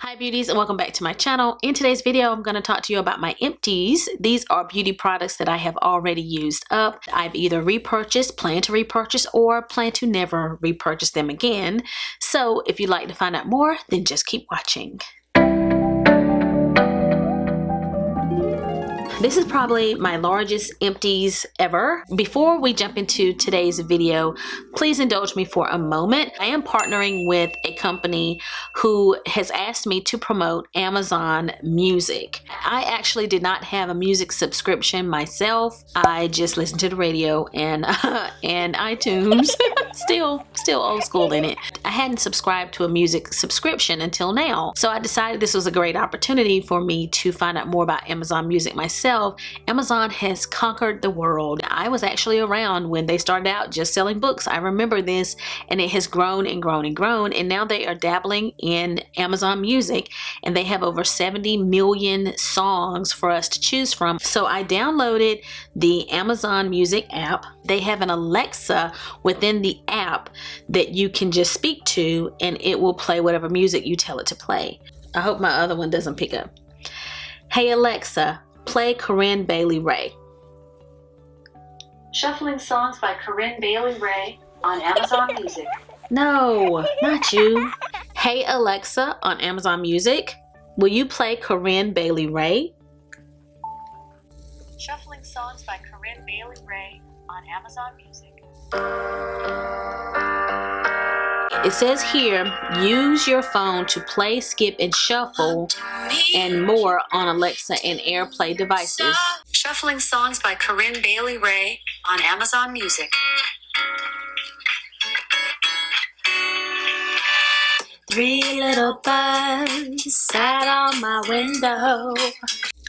Hi beauties, and welcome back to my channel. In today's video, I'm going to talk to you about my empties. These are beauty products that I have already used up. I've either repurchased, plan to repurchase, or plan to never repurchase them again. So if you'd like to find out more, then just keep watching. This is probably my largest empties ever. Before we jump into today's video, please indulge me for a moment. I am partnering with a company who has asked me to promote Amazon Music. I actually did not have a music subscription myself. I just listened to the radio and iTunes. still old school in it. I hadn't subscribed to a music subscription until now. So I decided this was a great opportunity for me to find out more about Amazon Music myself. Amazon has conquered the world. I was actually around when they started out just selling books. I remember this, and it has grown and grown and grown, and now they are dabbling in Amazon Music, and they have over 70 million songs for us to choose from. So I downloaded the Amazon Music app. They have an Alexa within the app that you can just speak to, and it will play whatever music you tell it to play. I hope my other one doesn't pick up. Hey Alexa, play Corinne Bailey Rae. Shuffling songs by Corinne Bailey Rae on Amazon Music. No, not you. Hey Alexa on Amazon Music, will you play Corinne Bailey Rae? Shuffling songs by Corinne Bailey Rae on Amazon Music. It says here, use your phone to play, skip, and shuffle and more on Alexa and AirPlay devices. Shuffling songs by Corinne Bailey Rae on Amazon Music. Three little birds sat on my window.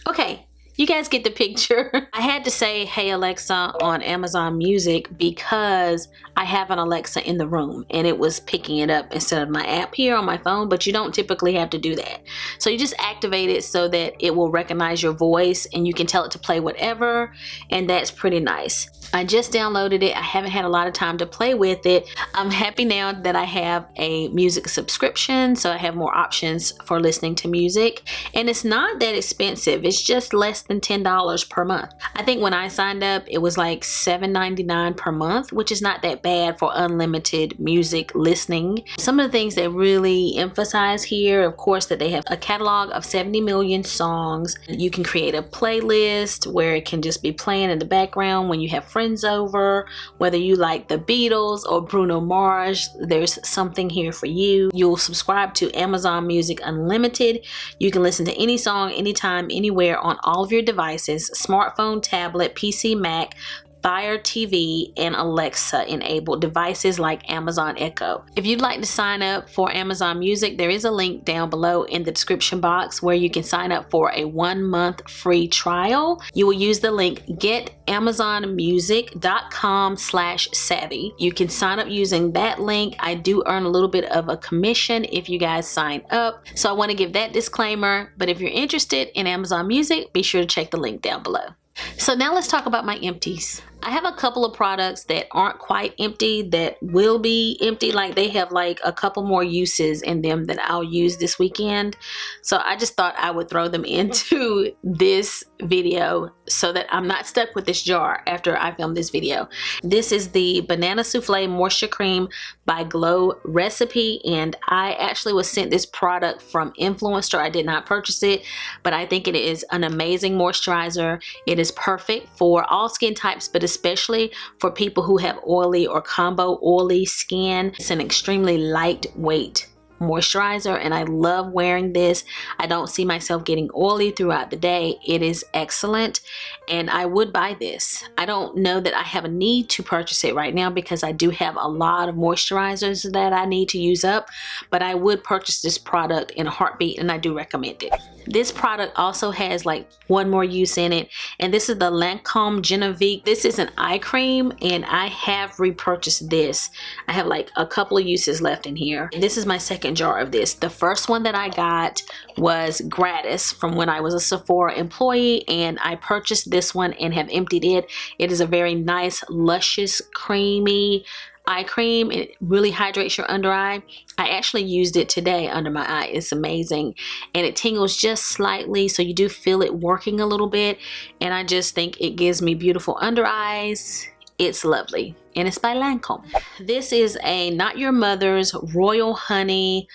Okay, you guys get the picture. I had to say, hey Alexa on Amazon Music because I have an Alexa in the room and it was picking it up instead of my app here on my phone, but you don't typically have to do that. So you just activate it so that it will recognize your voice and you can tell it to play whatever, and that's pretty nice. I just downloaded it. I haven't had a lot of time to play with it. I'm happy now that I have a music subscription, so I have more options for listening to music. And it's not that expensive. It's just less than $10 per month. I think when I signed up, it was like $7.99 per month, which is not that bad for unlimited music listening. Some of the things they really emphasize here, of course, that they have a catalog of 70 million songs. You can create a playlist where it can just be playing in the background when you have friends over. Whether you like the Beatles or Bruno Mars, there's something here for you. You'll subscribe to Amazon Music Unlimited. You can listen to any song, anytime, anywhere on all of your devices: smartphone, tablet, PC, Mac, Fire TV, and Alexa enabled devices like Amazon Echo. If you'd like to sign up for Amazon Music, there is a link down below in the description box where you can sign up for a 1-month free trial. You will use the link getamazonmusic.com/savvy. You can sign up using that link. I do earn a little bit of a commission if you guys sign up, so I want to give that disclaimer. But if you're interested in Amazon Music, be sure to check the link down below. So now let's talk about my empties. I have a couple of products that aren't quite empty that will be empty. Like they have like a couple more uses in them that I'll use this weekend. So I just thought I would throw them into this video so that I'm not stuck with this jar after I film this video. This is the Banana Souffle Moisture Cream by Glow Recipe, and I actually was sent this product from Influencer. I did not purchase it, but I think it is an amazing moisturizer. It is perfect for all skin types, but especially for people who have oily or combo oily skin. It's an extremely lightweight moisturizer, and I love wearing this. I don't see myself getting oily throughout the day. It is excellent, and I would buy this. I don't know that I have a need to purchase it right now because I do have a lot of moisturizers that I need to use up, but I would purchase this product in a heartbeat, and I do recommend it. This product also has like one more use in it, and this is the Lancome Genevieve. This is an eye cream, and I have repurchased this. I have like a couple of uses left in here. This is my second jar of this. The first one that I got was gratis from when I was a Sephora employee, and I purchased this one and have emptied it. It is a very nice, luscious, creamy eye cream. It really hydrates your under eye. I actually used it today under my eye. It's amazing, and it tingles just slightly, so you do feel it working a little bit, and I just think it gives me beautiful under eyes. It's lovely, and it's by Lancome. This is a Not Your Mother's Royal Honey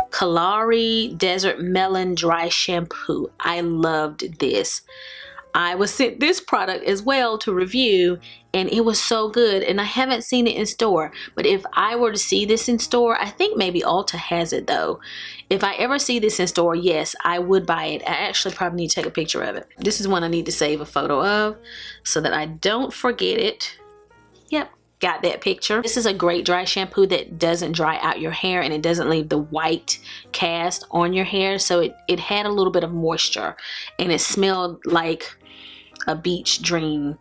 Kalari Desert Melon Dry Shampoo. I loved this. I was sent this product as well to review, and it was so good, and I haven't seen it in store. But if I were to see this in store, I think maybe Ulta has it though. If I ever see this in store, yes, I would buy it. I actually probably need to take a picture of it. This is one I need to save a photo of so that I don't forget it. Yep, got that picture. This is a great dry shampoo that doesn't dry out your hair, and it doesn't leave the white cast on your hair. So it had a little bit of moisture, and it smelled like a beach dream.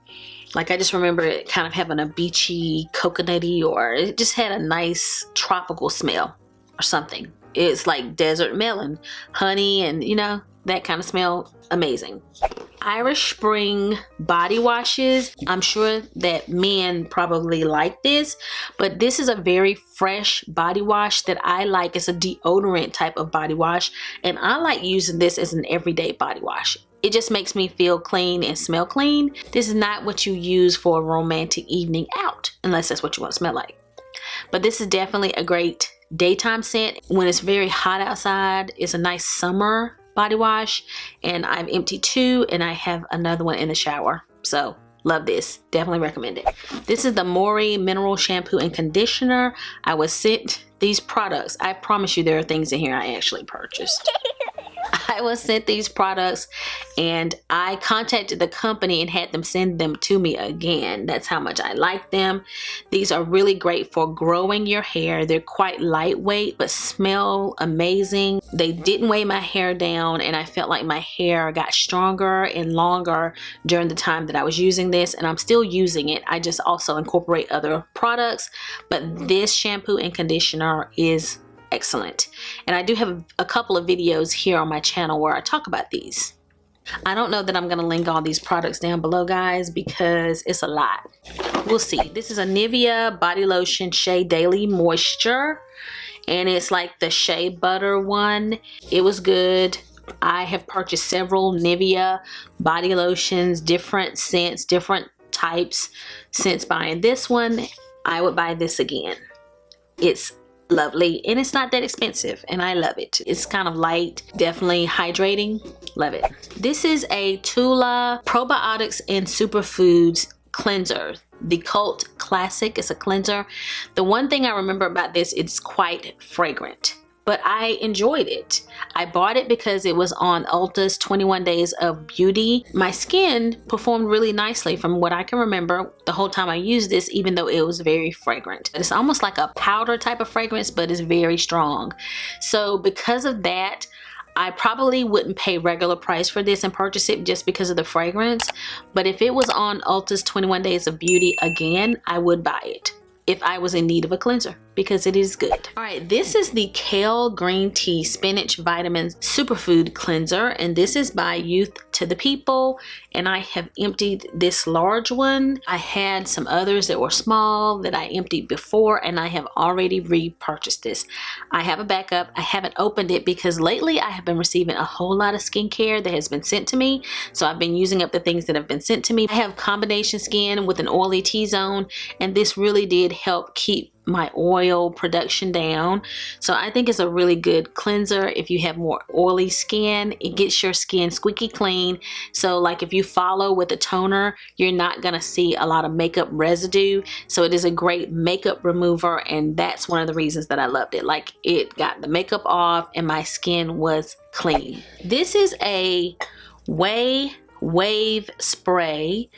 Like, I just remember it kind of having a beachy, coconutty, or it just had a nice tropical smell or something. It's like desert melon, honey, and you know, that kind of smell. Amazing. Irish Spring body washes. I'm sure that men probably like this, but this is a very fresh body wash that I like. It's a deodorant type of body wash, and I like using this as an everyday body wash. It just makes me feel clean and smell clean. This is not what you use for a romantic evening out, unless that's what you want to smell like. But this is definitely a great daytime scent. When it's very hot outside, it's a nice summer body wash, and I've emptied 2, and I have another one in the shower. So love this. Definitely recommend it. This is the Mori Mineral Shampoo and Conditioner. I was sent these products. I promise you there are things in here I actually purchased. I was sent these products, and I contacted the company and had them send them to me again. That's how much I like them. These are really great for growing your hair. They're quite lightweight but smell amazing. They didn't weigh my hair down, and I felt like my hair got stronger and longer during the time that I was using this, and I'm still using it. I just also incorporate other products, but this shampoo and conditioner is excellent. And I do have a couple of videos here on my channel where I talk about these. I don't know that I'm going to link all these products down below, guys, because it's a lot. We'll see. This is a Nivea body lotion Shea Daily Moisture, and it's like the shea butter one. It was good. I have purchased several Nivea body lotions, different scents, different types. Since buying this one, I would buy this again. It's lovely, and it's not that expensive, and I love it. It's kind of light, definitely hydrating. Love it. This is a Tula Probiotics and Superfoods Cleanser, the Cult Classic. It's a cleanser. The one thing I remember about this, it's quite fragrant, but I enjoyed it. I bought it because it was on Ulta's 21 Days of Beauty. My skin performed really nicely from what I can remember the whole time I used this, even though it was very fragrant. It's almost like a powder type of fragrance, but it's very strong. So because of that, I probably wouldn't pay regular price for this and purchase it just because of the fragrance. But if it was on Ulta's 21 Days of Beauty again, I would buy it if I was in need of a cleanser, because it is good. All right, this is the Kale Green Tea Spinach Vitamins Superfood Cleanser, and this is by Youth to the People, and I have emptied this large one. I had some others that were small that I emptied before, and I have already repurchased this. I have a backup. I haven't opened it because lately I have been receiving a whole lot of skincare that has been sent to me, so I've been using up the things that have been sent to me. I have combination skin with an oily T-zone, and this really did help keep my oil production down. So I think it's a really good cleanser if you have more oily skin. It gets your skin squeaky clean. So like if you follow with a toner, you're not gonna see a lot of makeup residue. So it is a great makeup remover, and that's one of the reasons that I loved it. Like, it got the makeup off and my skin was clean. This is a Wave spray,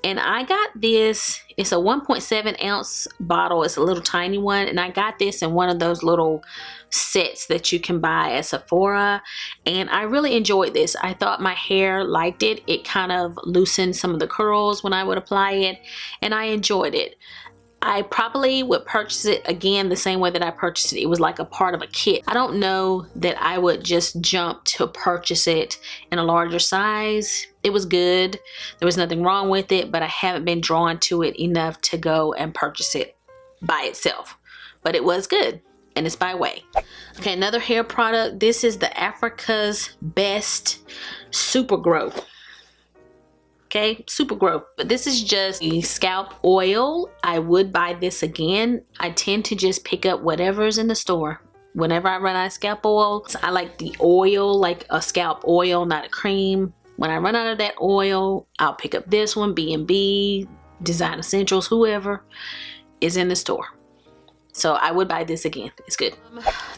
and I got this. It's a 1.7 ounce bottle. It's a little tiny one, and I got this in one of those little sets that you can buy at Sephora, and I really enjoyed this. I thought my hair liked it. It kind of loosened some of the curls when I would apply it, and I enjoyed it. I probably would purchase it again the same way that I purchased it. It was like a part of a kit. I don't know that I would just jump to purchase it in a larger size. It was good. There was nothing wrong with it, but I haven't been drawn to it enough to go and purchase it by itself, but it was good, and it's by Way. Okay, another hair product. This is the Africa's Best Super Grow. Okay, Super Grow, but this is just a scalp oil. I would buy this again. I tend to just pick up whatever's in the store. Whenever I run out of scalp oil, I like the oil, like a scalp oil, not a cream. When I run out of that oil, I'll pick up this one, B&B, Design Essentials, whoever is in the store. So I would buy this again. It's good.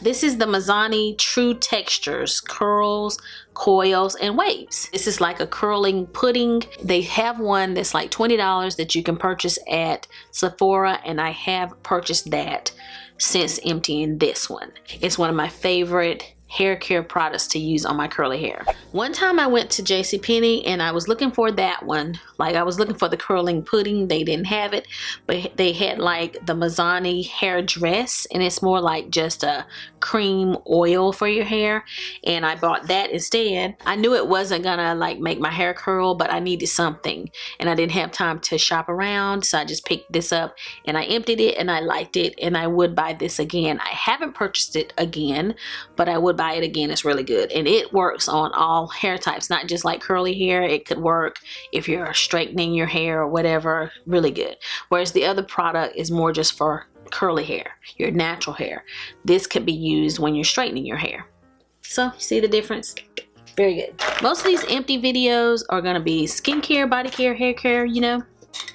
This is the Mizani True Textures Curls, Coils, and Waves. This is like a curling pudding. They have one that's like $20 that you can purchase at Sephora, and I have purchased that since emptying this one. It's one of my favorite hair care products to use on my curly hair. One time I went to JCPenney and I was looking for that one. Like I was looking for the curling pudding. They didn't have it, but they had like the Mizani hair dress, and it's more like just a cream oil for your hair, and I bought that instead. I knew it wasn't gonna like make my hair curl, but I needed something and I didn't have time to shop around, so I just picked this up and I emptied it and I liked it, and I would buy this again. I haven't purchased it again, but I would buy it again. It's really good, and it works on all hair types, not just like curly hair. It could work if you're straightening your hair or whatever. Really good. Whereas the other product is more just for curly hair, your natural hair. This could be used when you're straightening your hair. So you see the difference? Very good. Most of these empty videos are going to be skincare, body care, hair care, you know,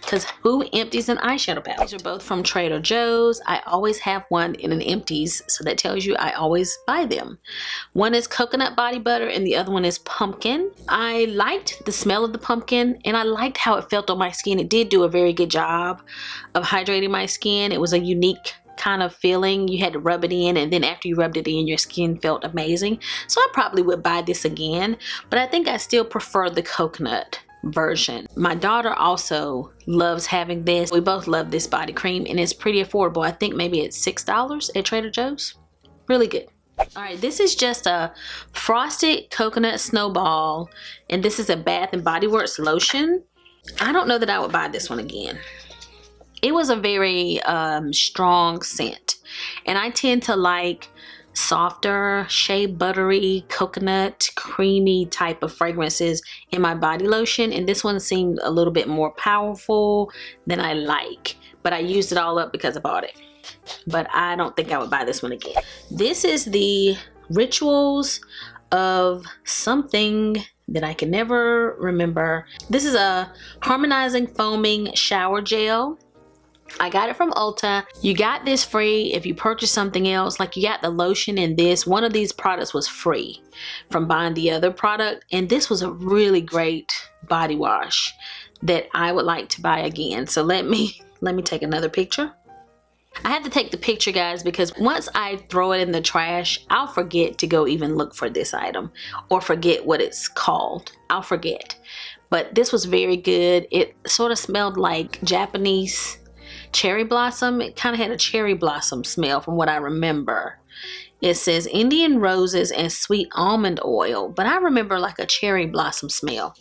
because who empties an eyeshadow palette? These are both from Trader Joe's. I always have one in an empties, so that tells you I always buy them. One is coconut body butter and the other one is pumpkin. I liked the smell of the pumpkin and I liked how it felt on my skin. It did do a very good job of hydrating my skin. It was a unique kind of feeling. You had to rub it in, and then after you rubbed it in, your skin felt amazing. So I probably would buy this again, but I think I still prefer the coconut version. My daughter also loves having this. We both love this body cream, and it's pretty affordable. I think maybe it's $6 at Trader Joe's. Really good. All right, this is just a frosted coconut snowball, and this is a Bath and Body Works lotion. I don't know that I would buy this one again. It was a very strong scent, and I tend to like softer, shea buttery, coconut, creamy type of fragrances in my body lotion, and this one seemed a little bit more powerful than I like, but I used it all up because I bought it. But I don't think I would buy this one again. This is the Rituals of something that I can never remember. This is a harmonizing foaming shower gel. I got it from Ulta. You got this free if you purchase something else. Like you got the lotion and this. One of these products was free from buying the other product. And this was a really great body wash that I would like to buy again. So let me take another picture. I had to take the picture, guys, because once I throw it in the trash, I'll forget to go even look for this item or forget what it's called. I'll forget. But this was very good. It sort of smelled like Japanese cherry blossom. It kind of had a cherry blossom smell from what I remember. It says Indian roses and sweet almond oil, but I remember like a cherry blossom smell.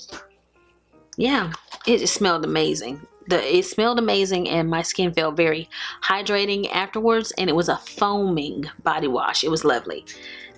Yeah, it just smelled amazing. It smelled amazing, and my skin felt very hydrating afterwards, and it was a foaming body wash. It was lovely.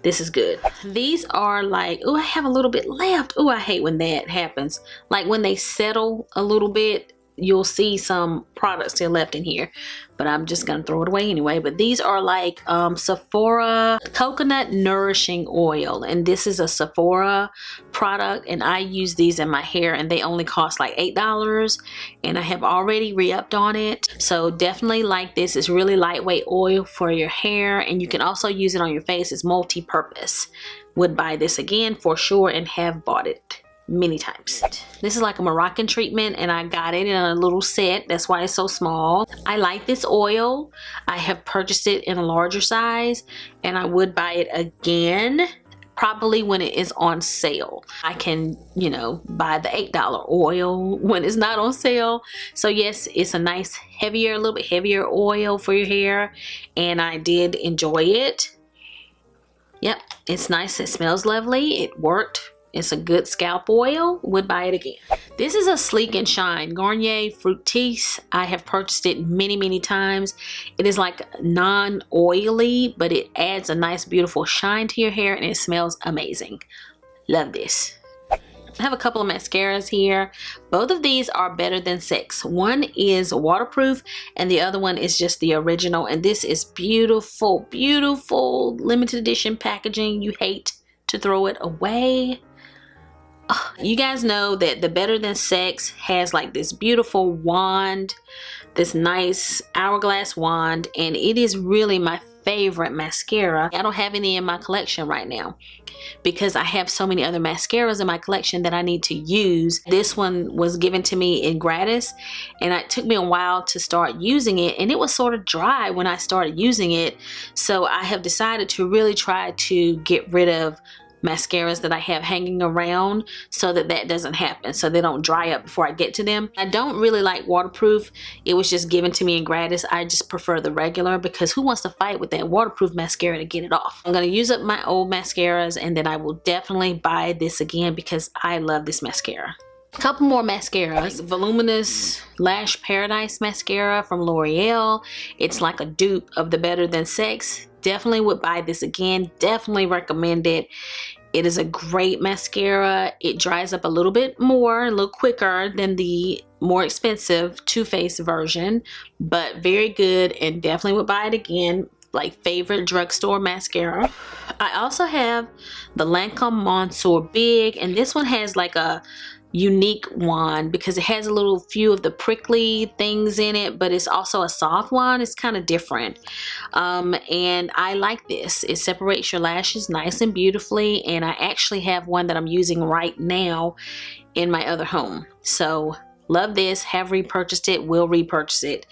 This is good. These are like, oh, I have a little bit left. Oh, I hate when that happens. Like when they settle a little bit, you'll see some products still left in here, but I'm just gonna throw it away anyway. But these are like Sephora coconut nourishing oil, and this is a Sephora product, and I use these in my hair, and they only cost like $8, and I have already re-upped on it. So definitely like this. It's really lightweight oil for your hair, and you can also use it on your face. It's multi-purpose. Would buy this again for sure, and have bought it many times. This is like a Moroccan treatment, and I got it in a little set. That's why it's so small. I like this oil. I have purchased it in a larger size, and I would buy it again probably when it is on sale. I can, you know, buy the $8 oil when it's not on sale. So yes, it's a nice heavier, a little bit heavier oil for your hair, and I did enjoy it. Yep, it's nice. It smells lovely. It worked It's a good scalp oil. Would buy it again. This is a Sleek and Shine Garnier Fructis. I have purchased it many times. It is like non-oily, but it adds a nice beautiful shine to your hair and it smells amazing. Love this. I have a couple of mascaras here. Both of these are Better Than Sex. One is waterproof and the other one is just the original. And this is beautiful, beautiful limited edition packaging. You hate to throw it away. Oh, you guys know that the Better Than Sex has like this beautiful wand, this nice hourglass wand, and it is really my favorite mascara. I don't have any in my collection right now because I have so many other mascaras in my collection that I need to use. This one was given to me in gratis and it took me a while to start using it, and it was sort of dry when I started using it. So I have decided to really try to get rid of mascaras that I have hanging around so that doesn't happen, so they don't dry up before I get to them. I don't really like waterproof. It was just given to me in gratis. I just prefer the regular because who wants to fight with that waterproof mascara to get it off? I'm going to use up my old mascaras and then I will definitely buy this again because I love this mascara. A couple more mascaras. Voluminous Lash Paradise mascara from L'Oreal. It's like a dupe of the Better Than Sex. Definitely would buy this again. Definitely recommend it. It is a great mascara. It dries up a little bit more, a little quicker than the more expensive Too Faced version, but very good and definitely would buy it again. Like favorite drugstore mascara. I also have the Lancome Monsieur Big, and this one has like a unique wand because it has a little few of the prickly things in it, but it's also a soft wand. It's kind of different, and I like this. It separates your lashes nice and beautifully, and I actually have one that I'm using right now in my other home. So love this. Have repurchased it. Will repurchase it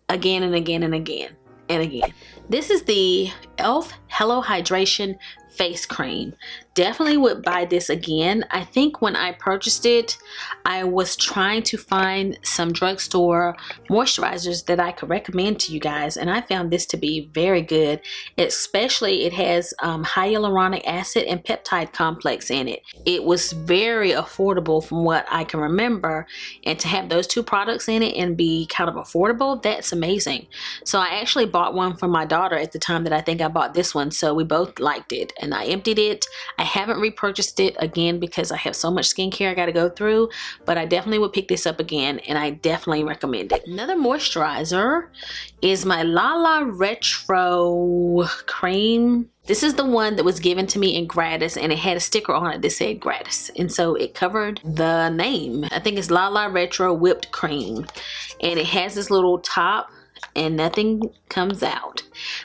again and again and again and again. This is the e.l.f. Hello Hydration face cream. Definitely would buy this again. I think when I purchased it, I was trying to find some drugstore moisturizers that I could recommend to you guys, and I found this to be very good. Especially it has hyaluronic acid and peptide complex in it. It was very affordable from what I can remember, and to have those two products in it and be kind of affordable, that's amazing. So I actually bought one for my daughter at the time that I think I bought this one, so we both liked it, and I emptied it. I haven't repurchased it again because I have so much skincare I got to go through, but I definitely would pick this up again and I definitely recommend it. Another moisturizer is my Lala Retro cream. This is the one that was given to me in gratis, and it had a sticker on it that said gratis, and so it covered the name. I think it's Lala Retro Whipped Cream, and it has this little top and nothing comes out,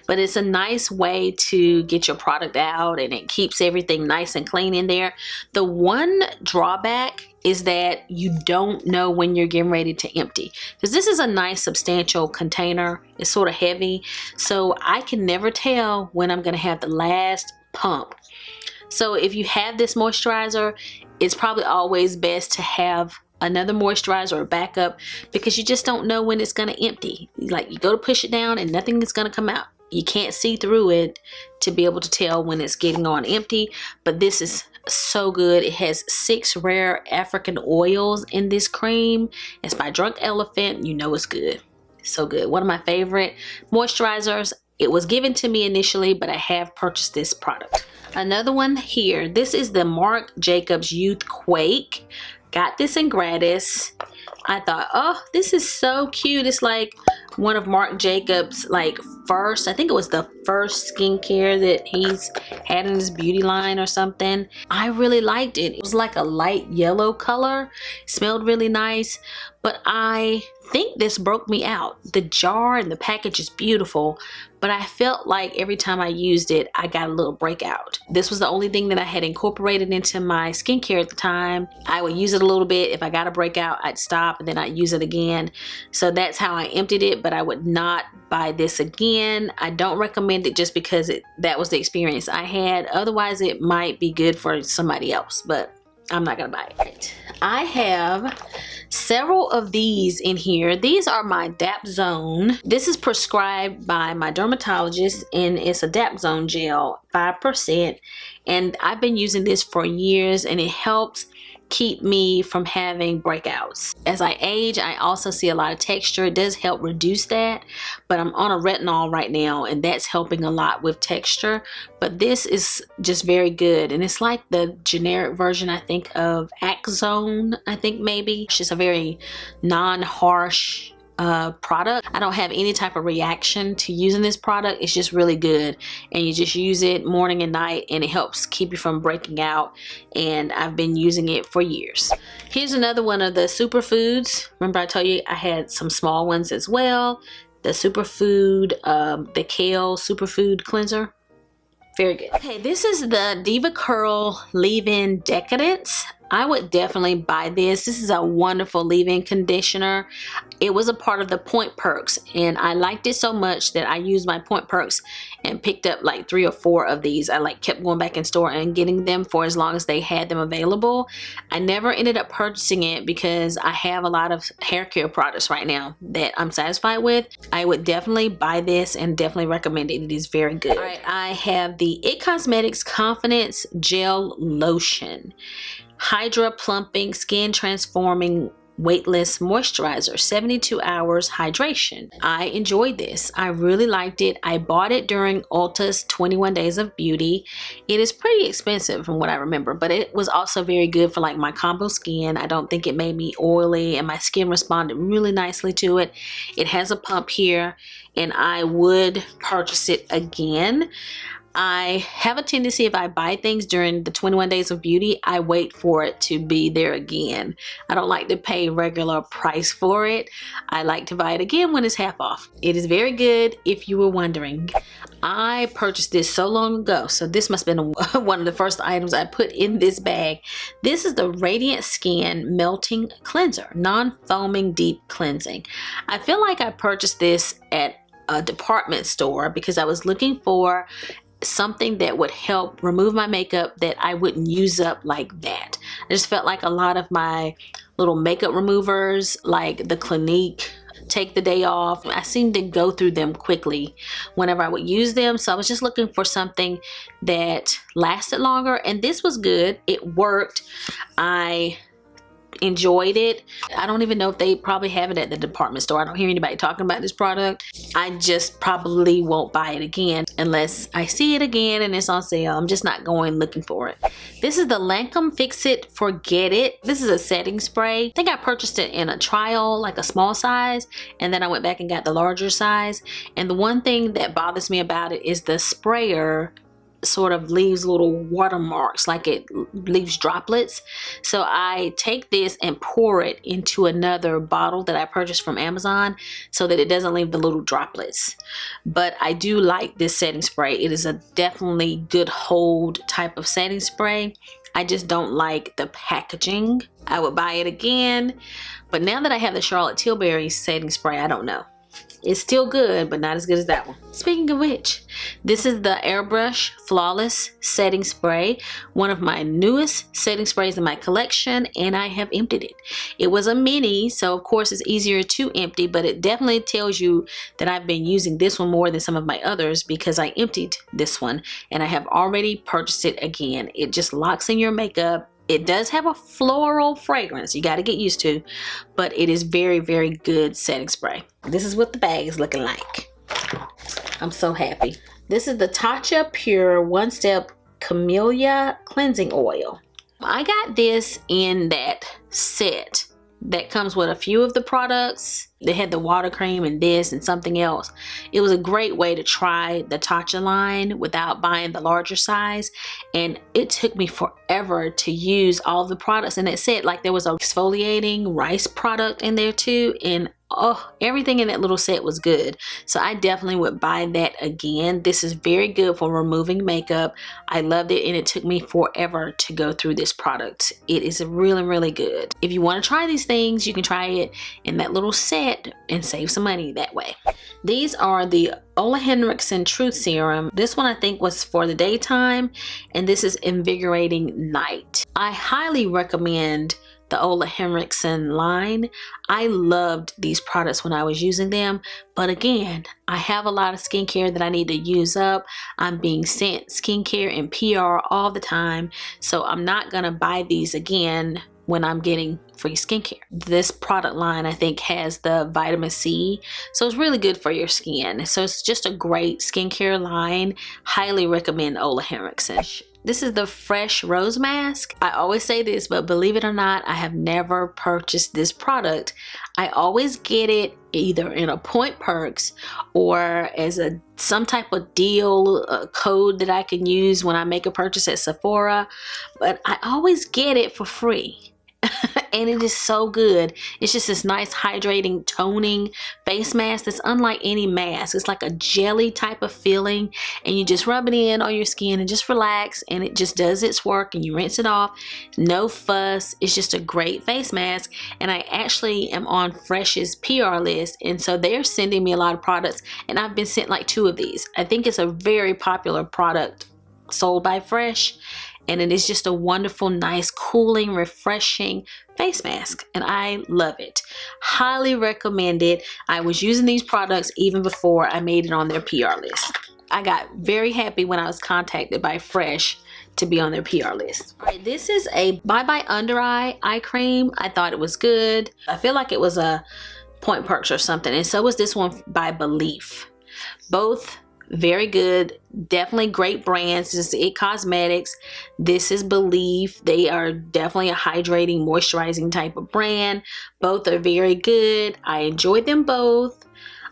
but it's a nice way to get your product out, and it keeps everything nice and clean in there. The one drawback is that you don't know when you're getting ready to empty, because this is a nice substantial container. It's sort of heavy, so I can never tell when I'm going to have the last pump. So if you have this moisturizer, it's probably always best to have another moisturizer or backup, because you just don't know when it's going to empty. Like, you go to push it down and nothing is going to come out. You can't see through it to be able to tell when it's getting on empty, but this is so good. It has 6 rare African oils in this cream. It's by Drunk Elephant. You know it's good. So good. One of my favorite moisturizers. It was given to me initially, but I have purchased this product. Another one here. This is the Marc Jacobs Youth Quake. Got this in gratis. I thought, oh, this is so cute. It's like one of Marc Jacobs, like first, I think it was the first skincare that he's had in his beauty line or something. I really liked it. It was like a light yellow color. Smelled really nice, but I think this broke me out. The jar and the package is beautiful, but I felt like every time I used it, I got a little breakout. This was the only thing that I had incorporated into my skincare at the time. I would use it a little bit. If I got a breakout, I'd stop and then I'd use it again. So that's how I emptied it, but I would not buy this again. I don't recommend it just because that was the experience I had. Otherwise, it might be good for somebody else, but I'm not gonna buy it. I have several of these in here. These are my Dapsone. This is prescribed by my dermatologist, and it's a Dapsone gel, 5%. And I've been using this for years, and it helps keep me from having breakouts. As I age, I also see a lot of texture. It does help reduce that, but I'm on a retinol right now, and that's helping a lot with texture. But this is just very good, and it's like the generic version, I think, of Axone, I think maybe. It's just a very non-harsh product. I don't have any type of reaction to using this product. It's just really good, and you just use it morning and night, and it helps keep you from breaking out, and I've been using it for years. Here's another one of the superfoods. Remember I told you I had some small ones as well. The superfood, the kale superfood cleanser. Very good. Okay, this is the DevaCurl Leave-In Decadence. I would definitely buy this. This is a wonderful leave-in conditioner. It was a part of the Point Perks, and I liked it so much that I used my Point Perks and picked up like 3 or 4 of these. I like kept going back in store and getting them for as long as they had them available. I never ended up purchasing it because I have a lot of hair care products right now that I'm satisfied with. I would definitely buy this and definitely recommend it. It is very good. All right, I have the IT Cosmetics Confidence Gel Lotion. Hydra Plumping Skin Transforming Weightless Moisturizer, 72 hours hydration. I enjoyed this. I really liked it. I bought it during Ulta's 21 Days of Beauty. It is pretty expensive from what I remember, but it was also very good for like my combo skin. I don't think it made me oily, and my skin responded really nicely to it. It has a pump here, and I would purchase it again. I have a tendency, if I buy things during the 21 Days of Beauty, I wait for it to be there again. I don't like to pay regular price for it. I like to buy it again when it's half off. It is very good, if you were wondering. I purchased this so long ago, so this must have been one of the first items I put in this bag. This is the Radiant Skin Melting Cleanser, Non-Foaming Deep Cleansing. I feel like I purchased this at a department store because I was looking for something that would help remove my makeup that I wouldn't use up like that. I just felt like a lot of my little makeup removers, like the Clinique Take the Day Off, I seemed to go through them quickly whenever I would use them. So I was just looking for something that lasted longer, and this was good. It worked. I enjoyed it. I don't even know if they probably have it at the department store. I don't hear anybody talking about this product. I just probably won't buy it again unless I see it again and it's on sale. I'm just not going looking for it. This is the Lancome Fix It Forget It. This is a setting spray. I think I purchased it in a trial, like a small size, and then I went back and got the larger size. And the one thing that bothers me about it is the sprayer sort of leaves little watermarks, like it leaves droplets. So I take this and pour it into another bottle that I purchased from Amazon so that it doesn't leave the little droplets. But I do like this setting spray. It is a definitely good hold type of setting spray. I just don't like the packaging. I would buy it again, but now that I have the Charlotte Tilbury setting spray, I don't know. It's still good, but not as good as that one. Speaking of which, this is the Airbrush Flawless Setting Spray, one of my newest setting sprays in my collection, and I have emptied it. It was a mini, so of course it's easier to empty, but it definitely tells you that I've been using this one more than some of my others because I emptied this one, and I have already purchased it again. It just locks in your makeup. It does have a floral fragrance you got to get used to, but it is very, very good setting spray. This is what the bag is looking like. I'm so happy. This is the Tatcha Pure One Step Camellia Cleansing Oil. I got this in that set that comes with a few of the products. They had the water cream and this and something else. It was a great way to try the Tatcha line without buying the larger size, and it took me forever to use all the products in that set. Like there was a exfoliating rice product in there too, and Oh, everything in that little set was good. So I definitely would buy that again. This is very good for removing makeup. I loved it, and it took me forever to go through this product. It is really, really good. If you want to try these things, you can try it in that little set and save some money that way. These are the Ole Henriksen Truth Serum. This one I think was for the daytime, and this is Invigorating Night. I highly recommend the Ole Henriksen line. I loved these products when I was using them, but again, I have a lot of skincare that I need to use up. I'm being sent skincare and PR all the time, so I'm not gonna buy these again when I'm getting free skincare. This product line I think has the vitamin C, so it's really good for your skin. So it's just a great skincare line. Highly recommend Ole Henriksen. This is the Fresh Rose Mask. I always say this, but believe it or not, I have never purchased this product. I always get it either in a Point Perks or as some type of deal code that I can use when I make a purchase at Sephora, but I always get it for free. And it is so good. It's just this nice hydrating toning face mask that's unlike any mask. It's like a jelly type of feeling, and you just rub it in on your skin and just relax, and it just does its work, and you rinse it off. No fuss. It's just a great face mask, and I actually am on Fresh's PR list, and so they're sending me a lot of products, and I've been sent like 2 of these. I think it's a very popular product sold by Fresh, and it is just a wonderful, nice, cooling, refreshing face mask, and I love it. Highly recommend it. I was using these products even before I made it on their PR list. I got very happy when I was contacted by Fresh to be on their PR list. All right, this is a Bye Bye Under Eye cream. I thought it was good. I feel like it was a Point Perks or something, and so was this one by Belif. Both very good, definitely great brands. This is It Cosmetics. This is Belif. They are definitely a hydrating, moisturizing type of brand. Both are very good. I enjoyed them both.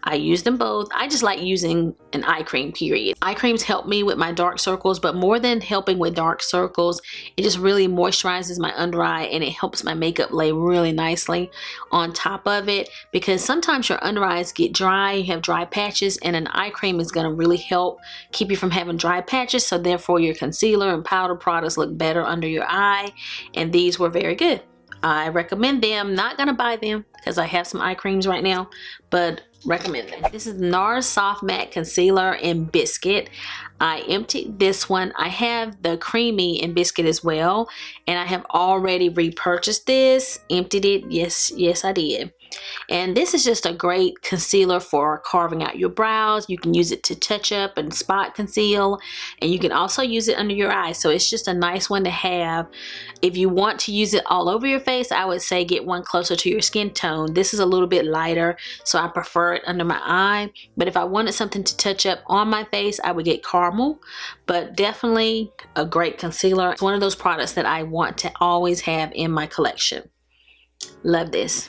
I use them both. I just like using an eye cream, period. Eye creams help me with my dark circles, but more than helping with dark circles, it just really moisturizes my under eye, and it helps my makeup lay really nicely on top of it, because sometimes your under eyes get dry, you have dry patches, and an eye cream is gonna really help keep you from having dry patches, so therefore your concealer and powder products look better under your eye, and these were very good. I recommend them. Not gonna buy them because I have some eye creams right now, but recommend them. This is NARS Soft Matte Concealer in Biscuit. I emptied this one. I have the creamy in Biscuit as well, and I have already repurchased this, emptied it. Yes I did. And this is just a great concealer for carving out your brows. You can use it to touch up and spot conceal, and you can also use it under your eyes. So it's just a nice one to have. If you want to use it all over your face, I would say get one closer to your skin tone. This is a little bit lighter, so I prefer it under my eye. But if I wanted something to touch up on my face, I would get Caramel. But definitely a great concealer. It's one of those products that I want to always have in my collection. Love this.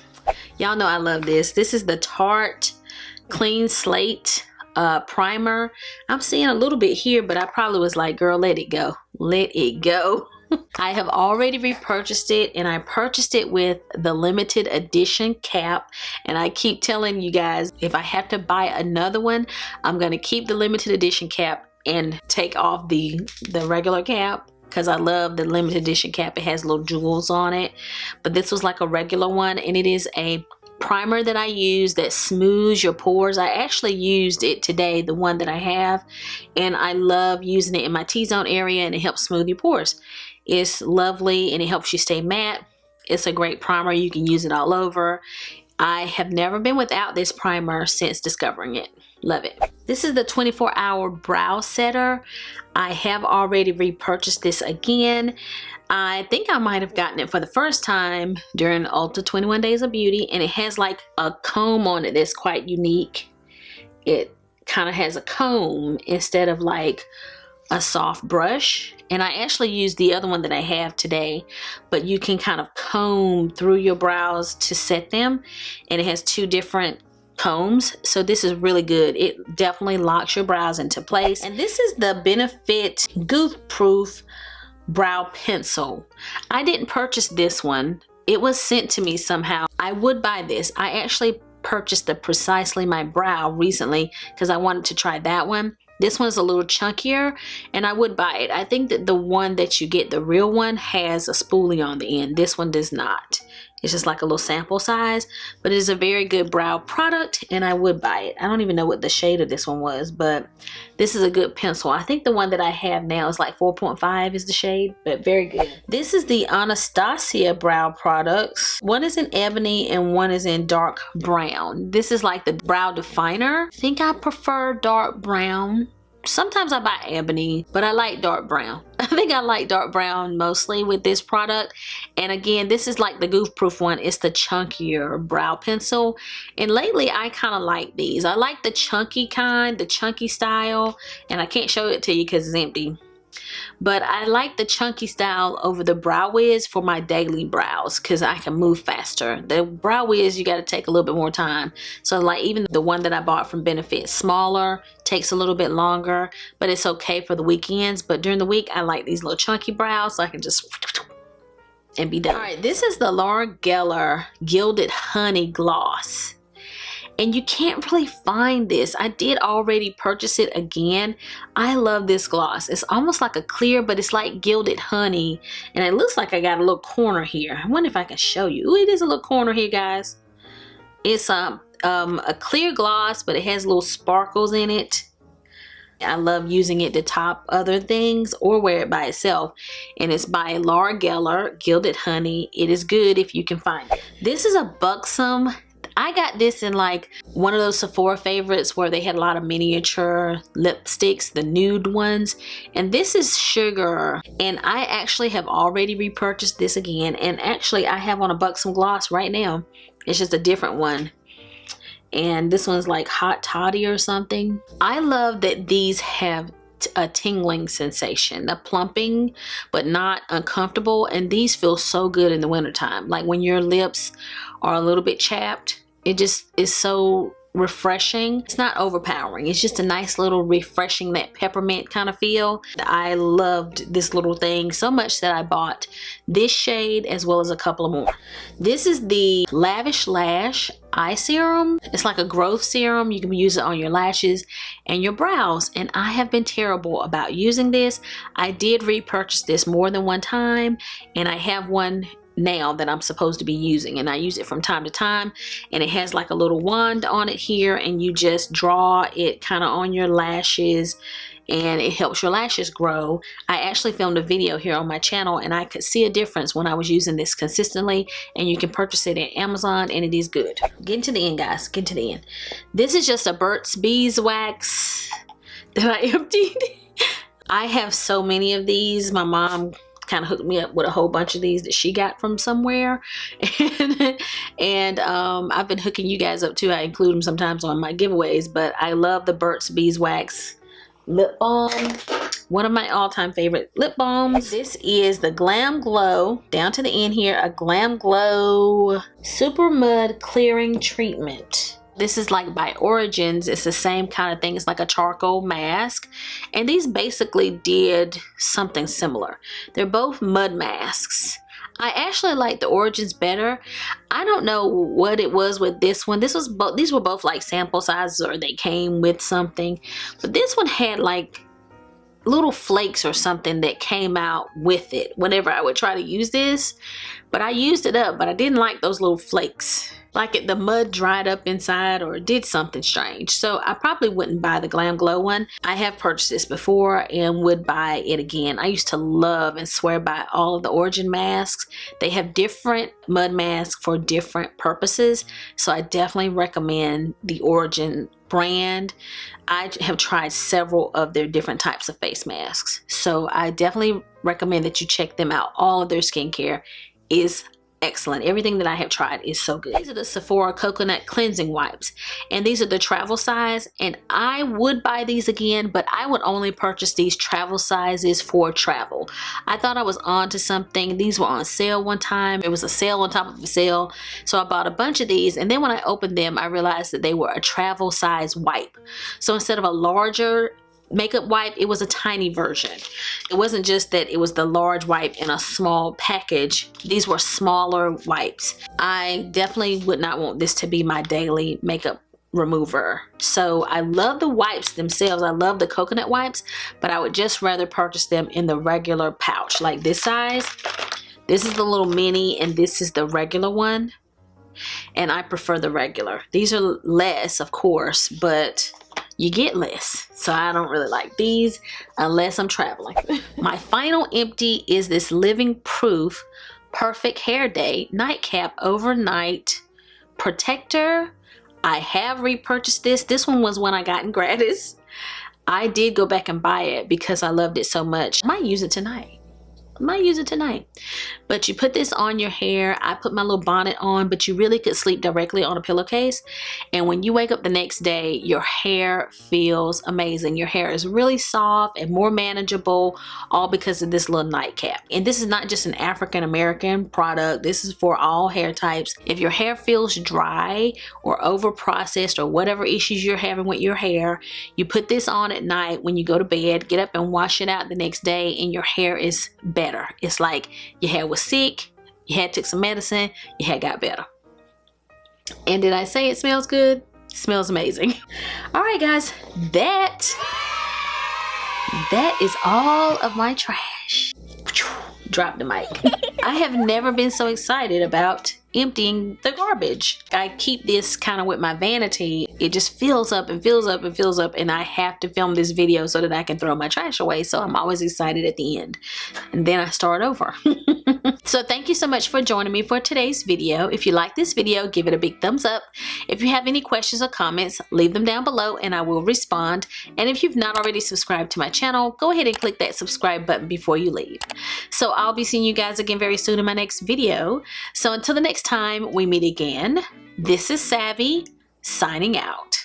Y'all know I love this. This is the Tarte Clean Slate primer. I'm seeing a little bit here, but I probably was like, girl, let it go. Let it go. I have already repurchased it, and I purchased it with the limited edition cap, and I keep telling you guys, if I have to buy another one, I'm going to keep the limited edition cap and take off the regular cap, because I love the limited edition cap. It has little jewels on it, but this was like a regular one, and it is a primer that I use that smooths your pores. I actually used it today, the one that I have, and I love using it in my T-zone area, and it helps smooth your pores. It's lovely, and it helps you stay matte. It's a great primer. You can use it all over. I have never been without this primer since discovering it. Love it. This is the 24-hour brow setter. I have already repurchased this again. I think I might have gotten it for the first time during Ulta 21 Days of Beauty, and it has like a comb on it that's quite unique. It kind of has a comb instead of like a soft brush, and I actually used the other one that I have today, but you can kind of comb through your brows to set them, and it has 2 different combs, so this is really good. It definitely locks your brows into place. And this is the Benefit Goof Proof Brow Pencil. I didn't purchase this one. It was sent to me somehow. I would buy this. I actually purchased the Precisely My Brow recently because I wanted to try that one. This one's a little chunkier and I would buy it. I think that the one that you get, the real one, has a spoolie on the end. This one does not. It's just like a little sample size, but it is a very good brow product and I would buy it. I don't even know what the shade of this one was, but this is a good pencil. I think the one that I have now is like 4.5 is the shade, but very good. This is the Anastasia brow products. One is in ebony and one is in dark brown. This is like the brow definer. I think I prefer dark brown. Sometimes I buy ebony, but I like dark brown. I think I like dark brown mostly with this product. And again, this is like the Goof Proof one. It's the chunkier brow pencil. And lately I kind of like these. I like the chunky kind, the chunky style. And I can't show it to you because it's empty. But I like the chunky style over the Brow Wiz for my daily brows because I can move faster. The Brow Wiz, you got to take a little bit more time. So like even the one that I bought from Benefit, smaller, takes a little bit longer, but it's okay for the weekends. But during the week, I like these little chunky brows so I can just and be done. All right, this is the Laura Geller Gilded Honey Gloss. And you can't really find this. I did already purchase it again. I love this gloss. It's almost like a clear, but it's like gilded honey. And it looks like I got a little corner here. I wonder if I can show you. Ooh, it is a little corner here, guys. It's a clear gloss, but it has little sparkles in it. I love using it to top other things or wear it by itself. And it's by Laura Geller Gilded Honey. It is good if you can find it. This is a Buxom. I got this in like one of those Sephora favorites where they had a lot of miniature lipsticks, the nude ones. And this is Sugar. And I actually have already repurchased this again. And actually I have on a Buxom gloss right now. It's just a different one. And this one's like Hot Toddy or something. I love that these have a tingling sensation, a plumping, but not uncomfortable. And these feel so good in the wintertime. Like when your lips are a little bit chapped, it just is so refreshing. It's not overpowering. It's just a nice little refreshing, that peppermint kind of feel. I loved this little thing so much that I bought this shade as well as a couple of more. This is the Lavish Lash Eye Serum. It's like a growth serum. You can use it on your lashes and your brows. And I have been terrible about using this. I did repurchase this more than one time, and I have one now that I'm supposed to be using, and I use it from time to time. And it has like a little wand on it here, and you just draw it kind of on your lashes and it helps your lashes grow. I actually filmed a video here on my channel and I could see a difference when I was using this consistently, and you can purchase it at Amazon and it is good. Getting to the end, guys, getting to the end. This is just a Burt's Beeswax that I emptied. I have so many of these. My mom kind of hooked me up with a whole bunch of these that she got from somewhere, and I've been hooking you guys up too. I include them sometimes on my giveaways, but I love the Burt's Beeswax lip balm. One of my all-time favorite lip balms. This is the Glam Glow, down to the end here, a Glam Glow Super Mud Clearing Treatment. This is like by Origins. It's the same kind of thing. It's like a charcoal mask. And these basically did something similar. They're both mud masks. I actually like the Origins better. I don't know what it was with this one. These were both like sample sizes, or they came with something. But this one had like little flakes or something that came out with it whenever I would try to use this. But I used it up, but I didn't like those little flakes. Like the mud dried up inside or did something strange. So I probably wouldn't buy the Glam Glow one. I have purchased this before and would buy it again. I used to love and swear by all of the Origin masks. They have different mud masks for different purposes. So I definitely recommend the Origin brand. I have tried several of their different types of face masks. So I definitely recommend that you check them out. All of their skincare is excellent. Everything that I have tried is so good. These are the Sephora Coconut Cleansing Wipes, and these are the travel size, and I would buy these again, but I would only purchase these travel sizes for travel. I thought I was on to something. These were on sale one time. It was a sale on top of a sale, so I bought a bunch of these, and then when I opened them, I realized that they were a travel size wipe. So instead of a larger makeup wipe, it was a tiny version. It wasn't just that it was the large wipe in a small package. These were smaller wipes. I definitely would not want this to be my daily makeup remover. So I love the wipes themselves. I love the coconut wipes, but I would just rather purchase them in the regular pouch, like this size. This is the little mini and this is the regular one. And I prefer the regular. These are less, of course, but you get less. So I don't really like these unless I'm traveling. My final empty is this Living Proof Perfect Hair Day Nightcap Overnight Protector. I have repurchased this. This one was one I got in gratis. I did go back and buy it because I loved it so much. I might use it tonight. But you put this on your hair. I put my little bonnet on, but you really could sleep directly on a pillowcase. And when you wake up the next day, your hair feels amazing. Your hair is really soft and more manageable, all because of this little nightcap. And this is not just an African American product. This is for all hair types. If your hair feels dry or over processed or whatever issues you're having with your hair, you put this on at night when you go to bed, get up and wash it out the next day, and your hair is better. It's like your hair was sick, you had took some medicine, your hair got better. And did I say it smells good? It smells amazing. All right, guys, that is all of my trash. Drop the mic. I have never been so excited about emptying the garbage. I keep this kind of with my vanity. It just fills up and fills up and fills up, and I have to film this video so that I can throw my trash away. So I'm always excited at the end, and then I start over. So thank you so much for joining me for today's video. If you like this video, give it a big thumbs up. If you have any questions or comments, leave them down below and I will respond. And if you've not already subscribed to my channel, go ahead and click that subscribe button before you leave. So I'll be seeing you guys again very soon in my next video. So until the next time we meet again, this is Savvy signing out.